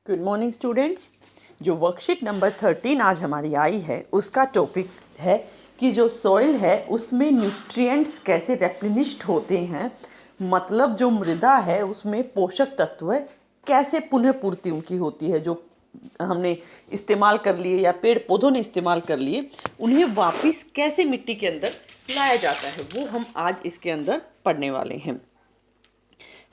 Good morning students. जो worksheet number 13 आज हमारी आई है उसका टॉपिक है कि जो सॉइल है उसमें न्यूट्रिएंट्स कैसे रेप्लेनिश्ड होते हैं, मतलब जो मृदा है उसमें पोषक तत्व कैसे पुनः पूर्ति उनकी होती है, जो हमने इस्तेमाल कर लिए या पेड़ पौधों ने इस्तेमाल कर लिए उन्हें वापस कैसे मिट्टी के अंदर लाया जाता है, वो हम आज इसके अंदर पढ़ने वाले हैं।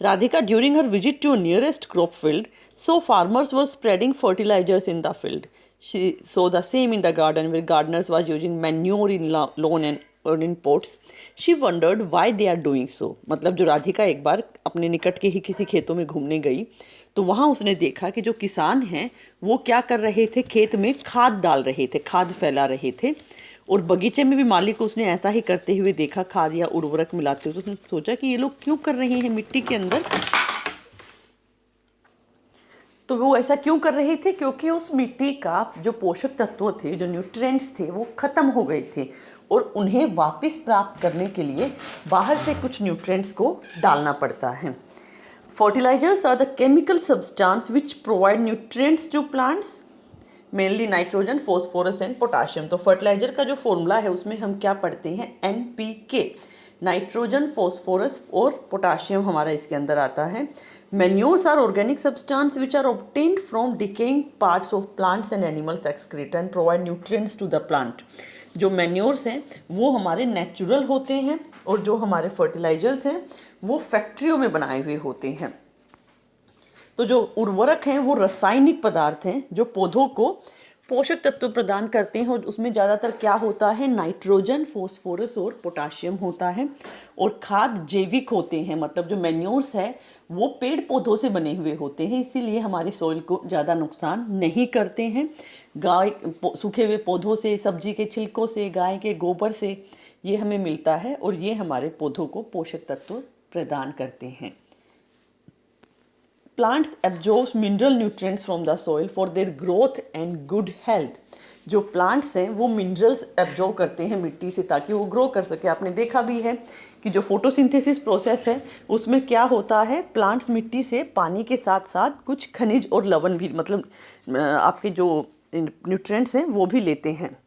Radhika, during her visit to nearest crop field, saw farmers were spreading fertilizers in the field. She saw the same in the garden where gardeners were using manure in lawn and in pots. She wondered why they are doing so. मतलब जो राधिका एक बार अपने निकट के ही किसी खेतों में घूमने गई तो वहाँ उसने देखा कि जो किसान हैं वो क्या कर रहे थे, खेत में खाद डाल रहे थे, खाद फैला रहे थे। और बगीचे में भी माली को उसने ऐसा ही करते हुए देखा, खाद या उर्वरक मिलाते हुए। तो उसने सोचा कि ये लोग क्यों कर रहे हैं मिट्टी के अंदर, तो वो ऐसा क्यों कर रहे थे, क्योंकि उस मिट्टी का जो पोषक तत्व थे, जो न्यूट्रिएंट्स थे, वो खत्म हो गए थे और उन्हें वापस प्राप्त करने के लिए बाहर से कुछ न्यूट्रिएंट्स को डालना पड़ता है। Fertilisers are the chemical substance which provide nutrients to plants, mainly nitrogen, phosphorus and potassium. तो फर्टिलाइजर का जो फॉर्मूला है उसमें हम क्या पढ़ते हैं, NPK, नाइट्रोजन, फॉस्फोरस और पोटाशियम हमारा इसके अंदर आता है। Manures are organic substance which are obtained from decaying parts of plants and animals excreta and provide nutrients to the plant. जो मैन्योर्स हैं वो हमारे नेचुरल होते हैं और जो हमारे फर्टिलाइजर्स हैं वो फैक्ट्रियों में बनाए हुए होते हैं। तो जो उर्वरक हैं वो रासायनिक पदार्थ हैं जो पौधों को पोषक तत्व प्रदान करते हैं और उसमें ज़्यादातर क्या होता है, नाइट्रोजन, फॉस्फोरस और पोटाशियम होता है। और खाद जैविक होते हैं, मतलब जो मैन्योर्स है वो पेड़ पौधों से बने हुए होते हैं, इसीलिए हमारे सॉइल को ज़्यादा नुकसान नहीं करते हैं। गाय सूखे हुए पौधों से, सब्जी के छिलकों से, गाय के गोबर से ये हमें मिलता है और ये हमारे पौधों को पोषक तत्व प्रदान करते हैं। Plants absorb mineral nutrients from the soil for their growth and good health. जो प्लांट्स हैं वो मिनरल्स एब्जॉर्ब करते हैं मिट्टी से ताकि वो ग्रो कर सके। आपने देखा भी है कि जो फोटोसिंथेसिस प्रोसेस है उसमें क्या होता है, प्लांट्स मिट्टी से पानी के साथ साथ कुछ खनिज और लवण भी, मतलब आपके जो न्यूट्रिएंट्स हैं वो भी लेते हैं।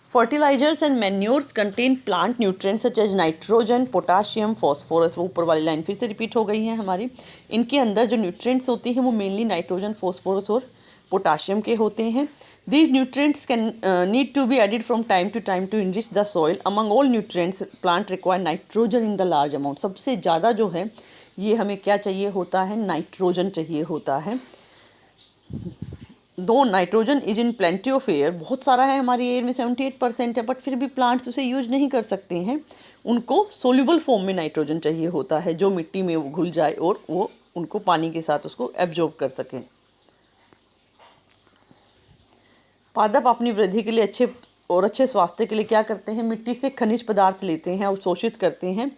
Fertilisers and manures contain plant nutrients such as nitrogen, potassium, phosphorus. वो ऊपर वाली लाइन फिर से रिपीट हो गई है हमारी। इनके अंदर जो न्यूट्रिएंट्स होते हैं वो मेनली नाइट्रोजन, फॉस्फोरस और पोटाशियम के होते हैं। These nutrients can need to be added from time to enrich the soil. Among all nutrients plant require nitrogen in the large amount. सबसे ज़्यादा जो है ये हमें क्या चाहिए होता है, नाइट्रोजन चाहिए होता है। दो nitrogen is in plenty of air, बहुत सारा है हमारी एयर में, 78% है, बट फिर भी प्लांट्स उसे यूज नहीं कर सकते हैं। उनको सोल्यूबल फॉर्म में नाइट्रोजन चाहिए होता है जो मिट्टी में वो घुल जाए और वो उनको पानी के साथ उसको एब्जॉर्ब कर सकें। पादप अपनी वृद्धि के लिए अच्छे स्वास्थ्य के लिए क्या करते हैं, मिट्टी से खनिज पदार्थ लेते हैं और शोषित करते हैं,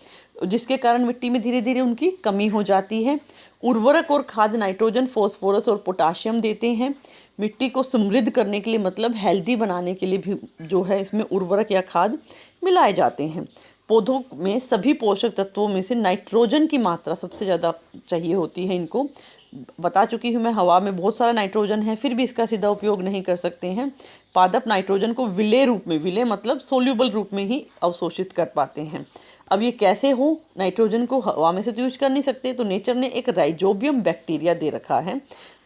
जिसके कारण मिट्टी में धीरे धीरे उनकी कमी हो जाती है। उर्वरक और खाद नाइट्रोजन, फॉस्फोरस और पोटाशियम देते हैं मिट्टी को समृद्ध करने के लिए, मतलब हेल्दी बनाने के लिए भी जो है इसमें उर्वरक या खाद मिलाए जाते हैं। पौधों में सभी पोषक तत्वों में से नाइट्रोजन की मात्रा सबसे ज़्यादा चाहिए होती है इनको। बता चुकी हूँ मैं, हवा में बहुत सारा नाइट्रोजन है फिर भी इसका सीधा उपयोग नहीं कर सकते हैं। पादप नाइट्रोजन को विलेय रूप में, विलेय मतलब सोल्यूबल रूप में ही अवशोषित कर पाते हैं। अब ये कैसे हो, नाइट्रोजन को हवा में से तो यूज कर नहीं सकते, तो नेचर ने एक राइजोबियम बैक्टीरिया दे रखा है।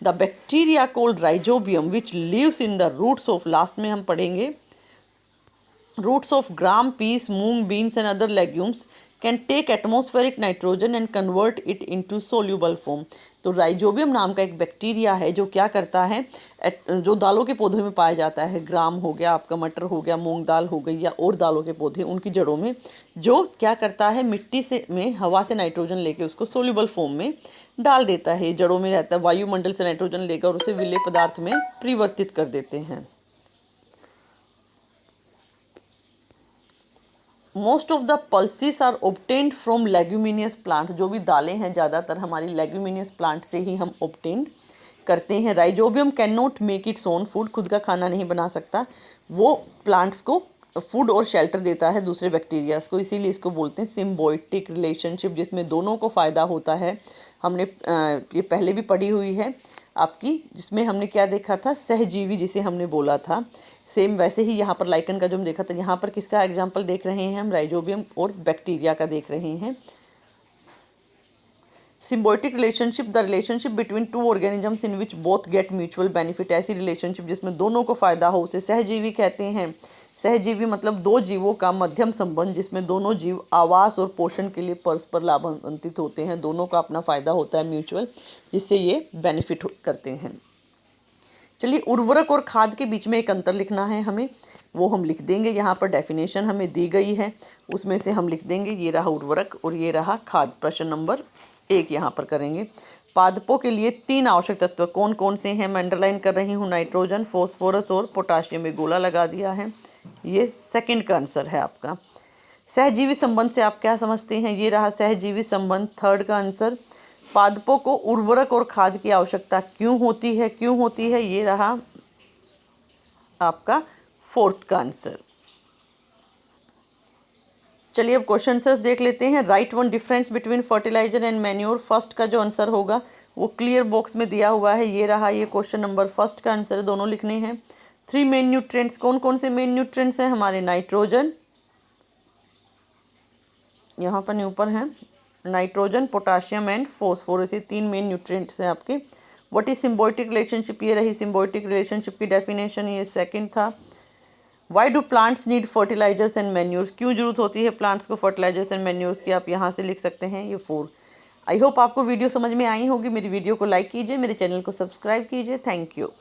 The bacteria called rhizobium which lives in the roots of, last में हम पढ़ेंगे, roots of gram, peas, moong, beans and other legumes can take atmospheric nitrogen and convert it into soluble form. तो rhizobium नाम का एक बैक्टीरिया है जो क्या करता है, जो दालों के पौधों में पाया जाता है, ग्राम हो गया, आपका मटर हो गया, मूंग दाल हो गई या और दालों के पौधे, उनकी जड़ों में जो क्या करता है, मिट्टी से में हवा से नाइट्रोजन लेके उसको सोल्यूबल फॉर्म में डाल देता है। जड़ों में रहता है, वायुमंडल से नाइट्रोजन लेकर उसे विलेय पदार्थ में परिवर्तित कर देते हैं। Most of the pulses are obtained from leguminous plant. जो भी दालें हैं ज़्यादातर हमारी लेग्यूमिनियस प्लांट से ही हम ऑब्टेन करते हैं। Rhizobium can not make its own food, खुद का खाना नहीं बना सकता, वो प्लांट्स को फूड और शेल्टर देता है दूसरे बैक्टीरियाज को, इसीलिए इसको बोलते हैं सिम्बायोटिक रिलेशनशिप, जिसमें दोनों को फ़ायदा होता है। हमने ये पहले भी पढ़ी हुई है आपकी, जिसमें हमने क्या देखा था, सहजीवी जिसे हमने बोला था। सेम वैसे ही यहाँ पर लाइकन का जो हम देखा था, यहाँ पर किसका एग्जाम्पल देख रहे हैं हम, राइजोबियम और बैक्टीरिया का देख रहे हैं। Symbiotic relationship, the relationship between two organisms in which both get mutual benefit, ऐसी रिलेशनशिप जिसमें दोनों को फ़ायदा हो, उसे सहजीवी कहते हैं। सहजीवी मतलब दो जीवों का मध्यम संबंध, जिसमें दोनों जीव आवास और पोषण के लिए परस्पर लाभान्वित होते हैं, दोनों का अपना फ़ायदा होता है म्यूचुअल, जिससे ये बेनिफिट करते हैं। चलिए, उर्वरक और खाद के बीच में एक अंतर लिखना है हमें, वो हम लिख देंगे। यहाँ पर डेफिनेशन हमें दी गई है, उसमें से हम लिख देंगे, ये रहा उर्वरक और ये रहा खाद। प्रश्न नंबर 1 यहाँ पर करेंगे। पादपों के लिए 3 आवश्यक तत्व कौन कौन से हैं, मैं अंडरलाइन कर रही हूँ, नाइट्रोजन, फॉस्फोरस और पोटाशियम, में गोला लगा दिया है। ये सेकंड का आंसर है आपका। सहजीवी संबंध से आप क्या समझते हैं, ये रहा सहजीवी संबंध, थर्ड का आंसर। पादपों को उर्वरक और खाद की आवश्यकता क्यों होती है, ये रहा आपका फोर्थ का आंसर। चलिए अब क्वेश्चन आंसर्स देख लेते हैं। Write one difference between fertiliser and manure, first का जो आंसर होगा वो क्लियर बॉक्स में दिया हुआ है, ये रहा, ये क्वेश्चन नंबर फर्स्ट का आंसर है, दोनों लिखने हैं। 3 मेन न्यूट्रिएंट्स, कौन कौन से मेन न्यूट्रिएंट्स हैं हमारे, नाइट्रोजन, यहाँ पर ऊपर हैं, नाइट्रोजन, पोटाशियम एंड फॉस्फोरस, ये 3 मेन न्यूट्रिएंट्स हैं आपके। व्हाट इज सिम्बायोटिक रिलेशनशिप, ये रही सिम्बायोटिक रिलेशनशिप की डेफिनेशन, ये सेकंड था। Why do plants need fertilisers and manures, क्यों जरूरत होती है प्लांट्स को फर्टिलाइजर्स एंड मैन्यूर्स की, आप यहाँ से लिख सकते हैं, ये 4। आई होप आपको वीडियो समझ में आई होगी। मेरी वीडियो को लाइक कीजिए, मेरे चैनल को सब्सक्राइब कीजिए। Thank you.